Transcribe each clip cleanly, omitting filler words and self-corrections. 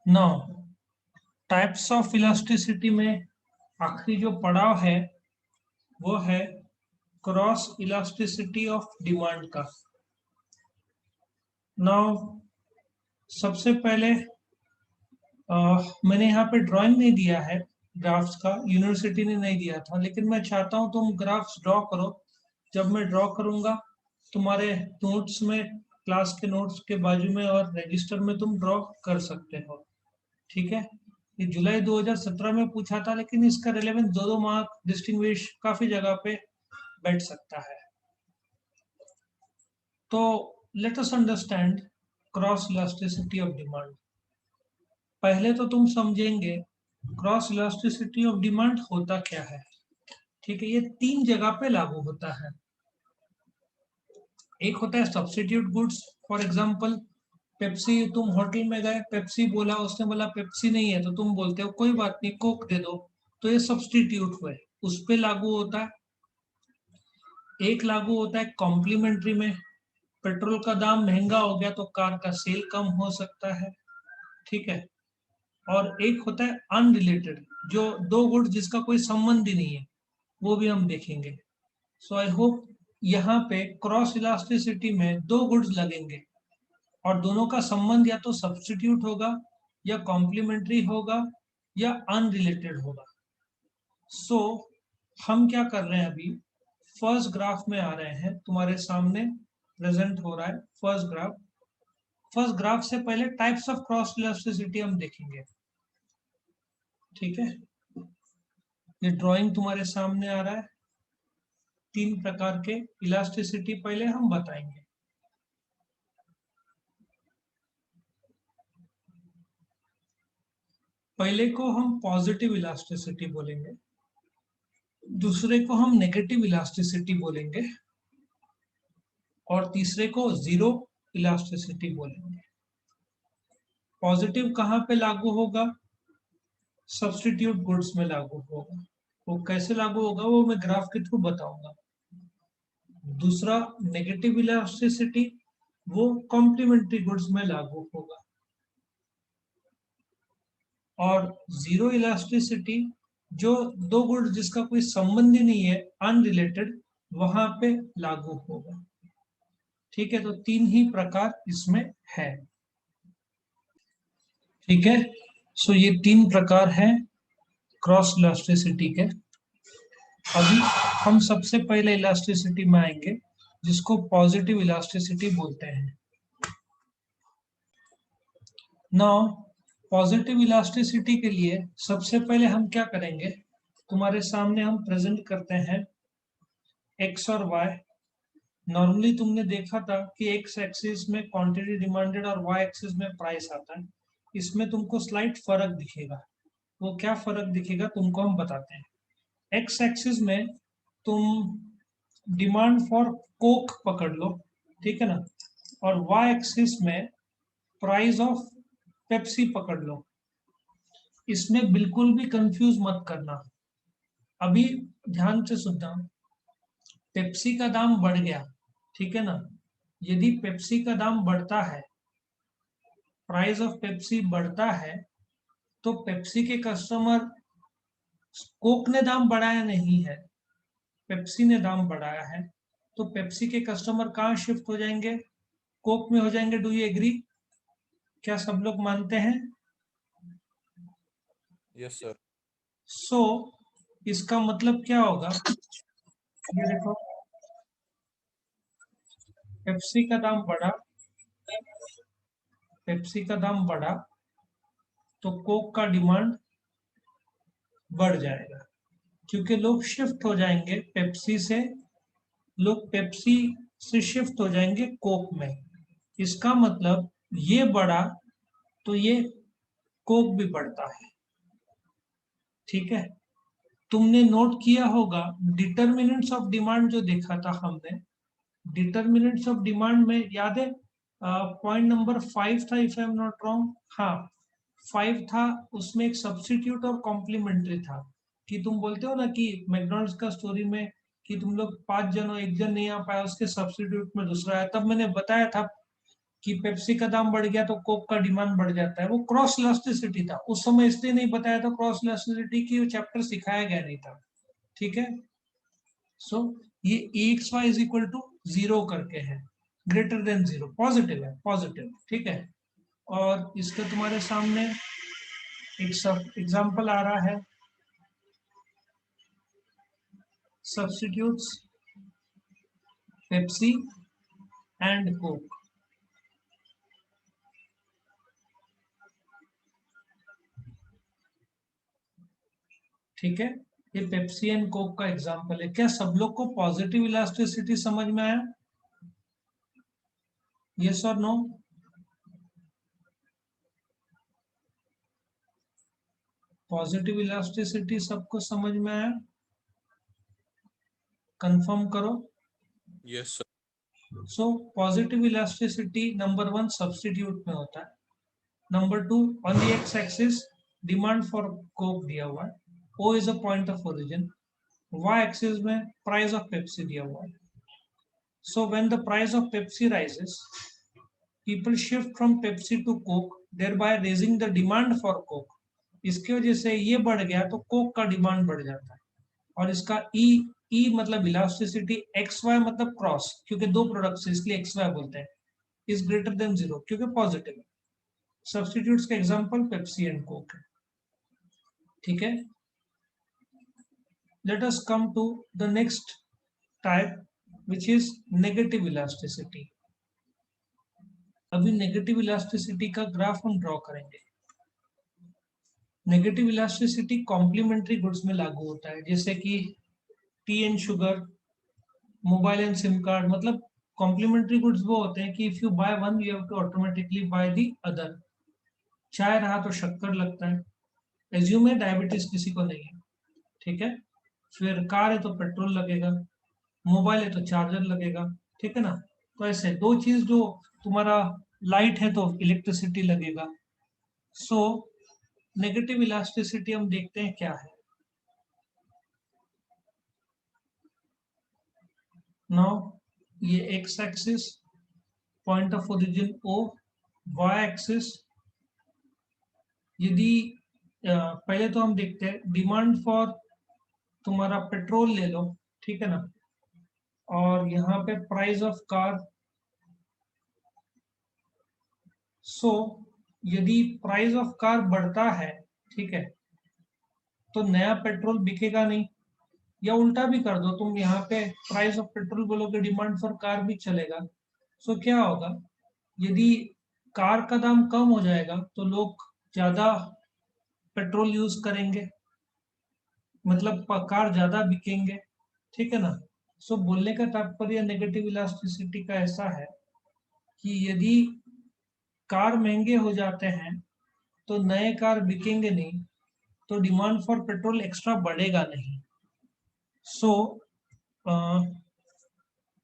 Now, types of elasticity में आखिरी जो पड़ाव है वो है क्रॉस इलास्टिसिटी ऑफ डिमांड का। नौ, सबसे पहले मैंने यहाँ पे ड्राइंग नहीं दिया है ग्राफ्स का, यूनिवर्सिटी ने नहीं दिया था, लेकिन मैं चाहता हूँ तुम ग्राफ्स ड्रॉ करो। जब मैं ड्रॉ करूंगा तुम्हारे नोट्स में, क्लास के नोट्स के बाजू में और रजिस्टर में तुम ड्रॉ कर सकते हो। ठीक है। ये जुलाई 2017 में पूछा था, लेकिन इसका रिलेवेंस दो दो मार्क डिस्टिंग्विश काफी जगह पे बैठ सकता है। तो let us understand cross elasticity of demand. पहले तो तुम समझेंगे क्रॉस इलास्टिसिटी ऑफ डिमांड होता क्या है। ठीक है, ये तीन जगह पे लागू होता है। एक होता है substitute goods. For example Pepsi, तुम होटल में गए, पेप्सी बोला, उसने बोला पेप्सी नहीं है, तो तुम बोलते हो कोई बात नहीं कोक दे दो, तो ये सब्स्टिट्यूट हुए, उस पे लागू होता है। एक लागू होता है कॉम्प्लीमेंट्री में, पेट्रोल का दाम महंगा हो गया तो कार का सेल कम हो सकता है। ठीक है। और एक होता है अनरिलेटेड, जो दो गुड्स जिसका कोई संबंध ही नहीं है, वो भी हम देखेंगे। सो आई होप यहाँ पे क्रॉस इलास्टिसिटी में दो गुड्स लगेंगे और दोनों का संबंध या तो सब्स्टिट्यूट होगा या कॉम्प्लीमेंट्री होगा या अनरिलेटेड होगा। सो हम क्या कर रहे हैं अभी, फर्स्ट ग्राफ में आ रहे हैं, तुम्हारे सामने प्रेजेंट हो रहा है फर्स्ट ग्राफ। फर्स्ट ग्राफ से पहले टाइप्स ऑफ क्रॉस इलास्टिसिटी हम देखेंगे। ठीक है, ये ड्राइंग तुम्हारे सामने आ रहा है। तीन प्रकार के इलास्टिसिटी पहले हम बताएंगे। पहले को हम पॉजिटिव इलास्टिसिटी बोलेंगे, दूसरे को हम नेगेटिव इलास्टिसिटी बोलेंगे और तीसरे को जीरो इलास्टिसिटी बोलेंगे। पॉजिटिव कहाँ पे लागू होगा? सब्स्टिट्यूट गुड्स में लागू होगा। वो कैसे लागू होगा वो मैं ग्राफ के थ्रू बताऊंगा। दूसरा नेगेटिव इलास्टिसिटी, वो कॉम्प्लीमेंट्री गुड्स में लागू होगा। और जीरो इलास्टिसिटी, जो दो गुड्स जिसका कोई संबंध ही नहीं है, अनरिलेटेड, वहां पे लागू होगा। ठीक है, तो तीन ही प्रकार इसमें है। ठीक है, सो ये तीन प्रकार हैं क्रॉस इलास्टिसिटी के। अभी हम सबसे पहले इलास्टिसिटी में आएंगे जिसको पॉजिटिव इलास्टिसिटी बोलते हैं। नाउ पॉजिटिव इलास्टिसिटी के लिए सबसे पहले हम क्या करेंगे, तुम्हारे सामने हम प्रेजेंट करते हैं एक्स और वाई। नॉर्मली तुमने देखा था कि एक्स एक्सिस में क्वांटिटी डिमांडेड और वाई एक्सिस में प्राइस आता है। इसमें तुमको स्लाइट फर्क दिखेगा। वो क्या फर्क दिखेगा तुमको हम बताते हैं। एक्स एक्सिस में तुम डिमांड फॉर कोक पकड़ लो, ठीक है ना, और वाई एक्सिस में प्राइस ऑफ पेप्सी पकड़ लो। इसमें बिल्कुल भी कंफ्यूज मत करना। अभी ध्यान से सुनना, पेप्सी का दाम बढ़ गया, ठीक है ना, यदि पेप्सी का दाम बढ़ता है, प्राइस ऑफ पेप्सी बढ़ता है, तो पेप्सी के कस्टमर, कोक ने दाम बढ़ाया नहीं है, पेप्सी ने दाम बढ़ाया है, तो पेप्सी के कस्टमर कहाँ शिफ्ट हो जाएंगे? कोक में हो जाएंगे। Do you agree? क्या सब लोग मानते हैं? Yes sir. सो इसका मतलब क्या होगा, ये देखो, पेप्सी का दाम बढ़ा, पेप्सी का दाम बढ़ा तो कोक का डिमांड बढ़ जाएगा, क्योंकि लोग शिफ्ट हो जाएंगे पेप्सी से, लोग पेप्सी से शिफ्ट हो जाएंगे कोक में। इसका मतलब ये बढ़ा तो ये कोक भी बढ़ता है। ठीक है, तुमने नोट किया होगा डिटर्मिनेंट्स ऑफ डिमांड जो देखा था हमने, डिटर्मिनेंट्स ऑफ डिमांड में याद है पॉइंट नंबर 5 था, if I am not wrong. हाँ, 5 था, उसमें एक सब्स्टिट्यूट और कॉम्प्लीमेंट्री था। कि तुम बोलते हो ना कि मैकडोनल्ड्स का स्टोरी में कि तुम लोग 5 जन हो, एक जन नहीं आ पाया, उसके सब्स्टिट्यूट में दूसरा आया, तब मैंने बताया था कि पेप्सी का दाम बढ़ गया तो कोक का डिमांड बढ़ जाता है, वो क्रॉस इलास्टिसिटी था उस समय, इसलिए नहीं बताया था क्रॉस इलास्टिसिटी की, वो चैप्टर सिखाया गया नहीं था। ठीक है, सो ये X Y is equal to 0 करके है, ग्रेटर देन 0, पॉजिटिव है, पॉजिटिव। ठीक है, और इसका तुम्हारे सामने एक सब एग्जाम्पल आ रहा है, सब्स्टिट्यूट्स पेप्सी एंड कोक। ठीक है, ये पेप्सी एंड कोक का एग्जाम्पल है। क्या सब लोग को पॉजिटिव इलास्टिसिटी समझ में आया? यस और नो? पॉजिटिव इलास्टिसिटी सबको समझ में आया? कंफर्म करो। Yes sir. So positive elasticity number 1 substitute में होता है, number 2 on the X axis demand for Coke दिया हुआ है, O is a point of origin, Y axis में प्राइस ऑफ पेप्सी दिया हुआ है। So when the price of Pepsi rises, people shift from Pepsi to Coke, thereby raising the demand for Coke. इसकी वजह से ये बढ़ गया तो कोक का डिमांड बढ़ जाता है। और इसका ई मतलब इलास्टिसिटी, एक्स वाई मतलब क्रॉस, क्योंकि दो प्रोडक्ट्स है इसलिए एक्स वाई बोलते हैं, इज ग्रेटर देन 0 क्योंकि पॉजिटिव है। सब्स्टिट्यूट्स का एग्जांपल पेप्सी एंड कोक है। ठीक है, let us come to the next type which is negative elasticity. अभी नेगेटिव इलास्टिसिटी का ग्राफ हम ड्रॉ करेंगे। नेगेटिव इलास्टिसिटी कॉम्प्लीमेंट्री गुड्स में लागू होता है, जैसे कि tea and sugar, mobile and SIM card. मतलब कॉम्प्लीमेंट्री गुड्स वो होते हैं कि if you buy one you have to automatically buy the other. चाय रहा तो शक्कर लगता है, एज्यूम है डायबिटीज किसी को नहीं है, ठीक है, फिर कार है तो पेट्रोल लगेगा, मोबाइल है तो चार्जर लगेगा, ठीक है ना। तो ऐसे दो चीज, जो तुम्हारा लाइट है तो इलेक्ट्रिसिटी लगेगा। सो नेगेटिव इलास्टिसिटी हम देखते हैं क्या है। नाउ ये X axis point of origin O, Y axis, यदि पहले तो हम देखते हैं डिमांड फॉर तुम्हारा पेट्रोल ले लो, ठीक है ना, और यहाँ पे प्राइस ऑफ कार। सो यदि प्राइस ऑफ कार बढ़ता है, ठीक है, तो नया पेट्रोल बिकेगा नहीं, या उल्टा भी कर दो तुम, यहाँ पे प्राइस ऑफ पेट्रोल बोलोगे डिमांड फॉर कार भी चलेगा। सो क्या होगा, यदि कार का दाम कम हो जाएगा तो लोग ज्यादा पेट्रोल यूज करेंगे, मतलब कार ज्यादा बिकेंगे, ठीक है ना। सो बोलने का तात्पर्य नेगेटिव इलास्टिसिटी का ऐसा है कि यदि कार महंगे हो जाते हैं तो नए कार बिकेंगे नहीं, तो डिमांड फॉर पेट्रोल एक्स्ट्रा बढ़ेगा नहीं। सो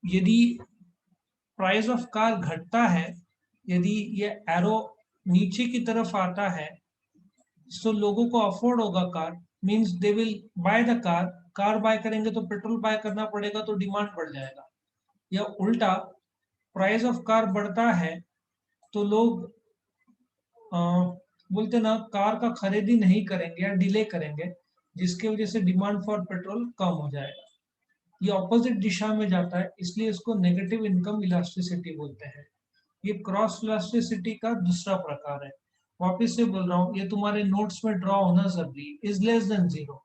यदि प्राइस ऑफ कार घटता है, यदि ये एरो नीचे की तरफ आता है, तो लोगों को अफोर्ड होगा car, means they will buy the car. Car buy करेंगे तो पेट्रोल बाय करना पड़ेगा, तो डिमांड बढ़ जाएगा। या उल्टा, प्राइस ऑफ कार बढ़ता है तो लोग बोलते ना कार का खरीदी नहीं करेंगे या डिले करेंगे, जिसकी वजह से डिमांड फॉर पेट्रोल कम हो जाएगा। ये ऑपोजिट दिशा में जाता है, इसलिए इसको नेगेटिव इनकम इलास्टिसिटी बोलते हैं। ये क्रॉस इलास्टिसिटी का दूसरा प्रकार है। वापिस से बोल रहा हूँ, ये तुम्हारे नोट्स में ड्रॉ होना जरूरी, इज लेस देन 0,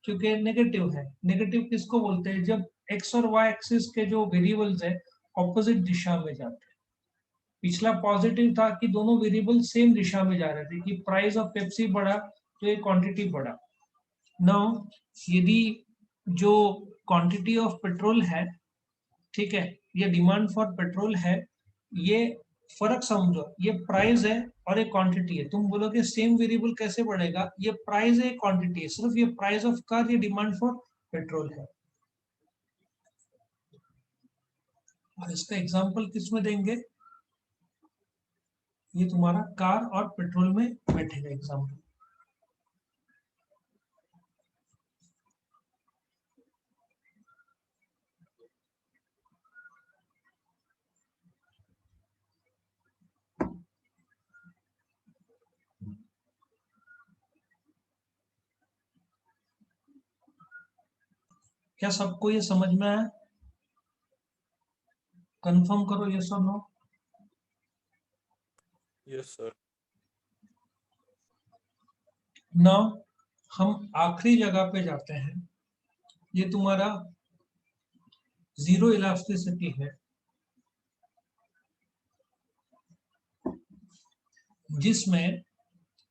क्योंकि नेगेटिव है। नेगेटिव किसको बोलते हैं, जब एक्स और वाई एक्सिस के जो वेरिएबल्स है ऑपोजिट दिशा में जाते हैं। पिछला पॉजिटिव था कि दोनों वेरिएबल सेम दिशा में जा रहे थे, कि प्राइस ऑफ पेप्सी बढ़ा तो ये क्वांटिटी बढ़ा। नाउ यदि जो क्वांटिटी ऑफ पेट्रोल है, ठीक है, ये डिमांड फॉर पेट्रोल है, ये फर्क समझो, ये प्राइस है और एक क्वांटिटी है। तुम बोलोगे सेम वेरिएबल कैसे बढ़ेगा, ये प्राइस है, क्वांटिटी है, सिर्फ ये प्राइस ऑफ कार, ये डिमांड फॉर पेट्रोल है। और इसका एग्जांपल किस में देंगे, ये तुम्हारा कार और पेट्रोल में बैठेगा एग्जांपल। क्या सबको ये समझ में आया? कंफर्म करो यस और नो। Yes, sir. नाउ हम आखिरी जगह पे जाते हैं। ये तुम्हारा जीरो इलास्टिसिटी है, जिसमें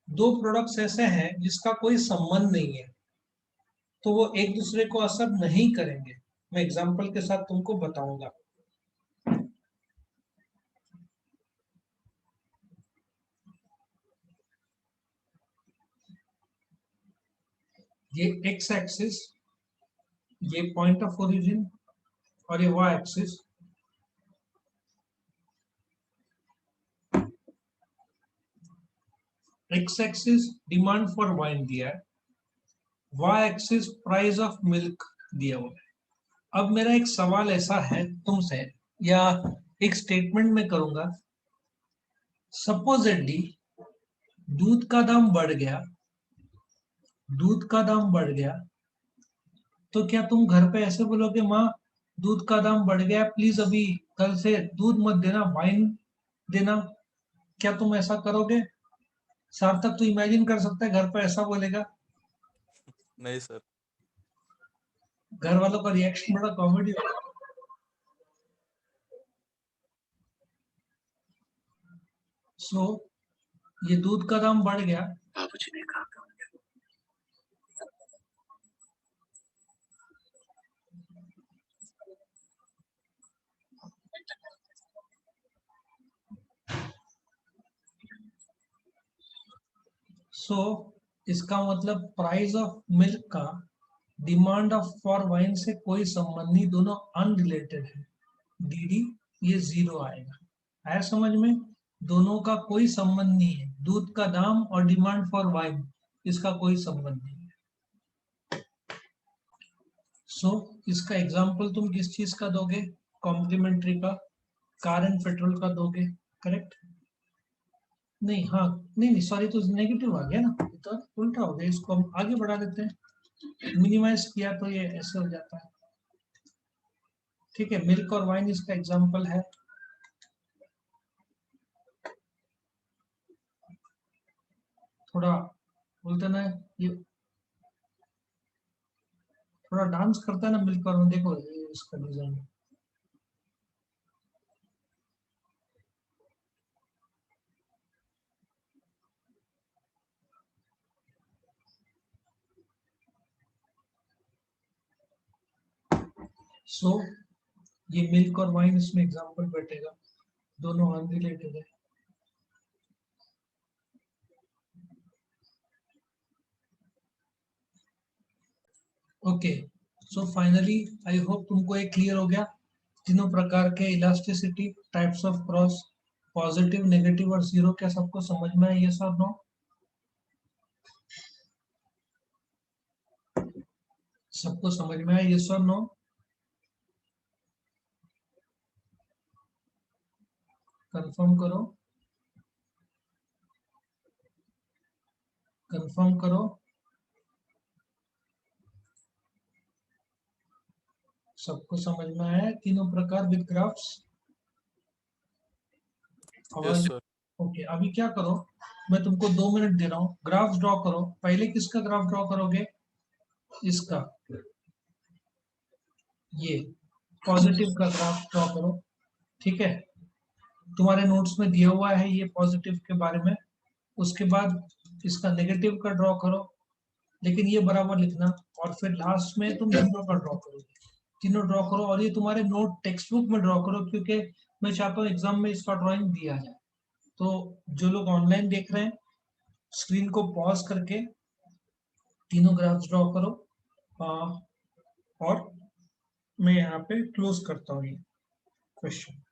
दो प्रोडक्ट्स ऐसे हैं जिसका कोई संबंध नहीं है, तो वो एक दूसरे को असर नहीं करेंगे। मैं एग्जांपल के साथ तुमको बताऊंगा। ये एक्स एक्सिस, ये पॉइंट ऑफ ओरिजिन, और ये Y axis. X axis demand for wine दिया है, Y axis price of milk दिया हुआ है। अब मेरा एक सवाल ऐसा है तुमसे, या एक स्टेटमेंट में करूंगा। सपोजेडली दूध का दाम बढ़ गया, दूध का दाम बढ़ गया, तो क्या तुम घर पे ऐसे बोलोगे, माँ दूध का दाम बढ़ गया, प्लीज अभी कल से दूध मत देना, वाइन देना? क्या तुम ऐसा करोगे? सार्थक तो इमेजिन कर सकता है घर पे ऐसा बोलेगा। नहीं सर। घर वालों का रिएक्शन बड़ा कॉमेडी होगा। सो ये दूध का दाम बढ़ गया, सो इसका मतलब प्राइस ऑफ मिल्क का डिमांड ऑफ फॉर वाइन से कोई संबंध नहीं, दोनों अनरिलेटेड है। डीडी ये जीरो आएगा। आया समझ में? दोनों का कोई संबंध नहीं है, दूध का दाम और डिमांड फॉर वाइन, इसका कोई संबंध नहीं है। सो इसका एग्जाम्पल तुम किस चीज का दोगे? कॉम्प्लीमेंट्री का, कार एंड पेट्रोल का दोगे, करेक्ट? नहीं, हाँ, नहीं नहीं सॉरी, तो नेगेटिव आ गया ना, ये तो उल्टा हो गया। इसको हम आगे बढ़ा देते हैं, मिनिमाइज किया तो ये ऐसे हो जाता है। ठीक है, मिल्क और वाइन इसका एग्जाम्पल है। थोड़ा बोलते ना, ये थोड़ा डांस करता है ना मिल्क और वाइन, देखो ये इसका डिजाइन। सो ये मिल्क और वाइन इसमें एग्जाम्पल बैठेगा, दोनों अनरिलेटेड है। Okay, so finally I hope तुमको ये क्लियर हो गया, तीनों प्रकार के elasticity, types of cross, positive, negative और जीरो, क्या सबको समझ में है? यस और नो? सबको समझ में है? यस और नो? कंफर्म करो, कंफर्म करो। सबको समझ में आया तीनों प्रकार with graphs? Yes, sir. Okay, अभी क्या करो, मैं तुमको 2 मिनट दे रहा हूँ, ग्राफ ड्रॉ करो। पहले किसका ग्राफ ड्रॉ करोगे? इसका, ये पॉजिटिव का ग्राफ ड्रॉ करो। ठीक है, तुम्हारे नोट्स में दिया हुआ है ये पॉजिटिव के बारे में। उसके बाद इसका नेगेटिव का ड्रॉ करो, लेकिन ये बराबर लिखना, और फिर लास्ट में तुम जीरो का ड्रॉ करोगे। तीनों ड्रॉ करो, और ये तुम्हारे नोट टेक्स्ट बुक में ड्रॉ करो, क्योंकि मैं चाहता हूँ एग्जाम में इसका ड्राइंग दिया जाए। तो जो लोग ऑनलाइन देख रहे हैं, स्क्रीन को पॉज करके तीनों ग्राफ्स ड्रॉ करो। और मैं यहाँ पे क्लोज करता हूँ ये क्वेश्चन।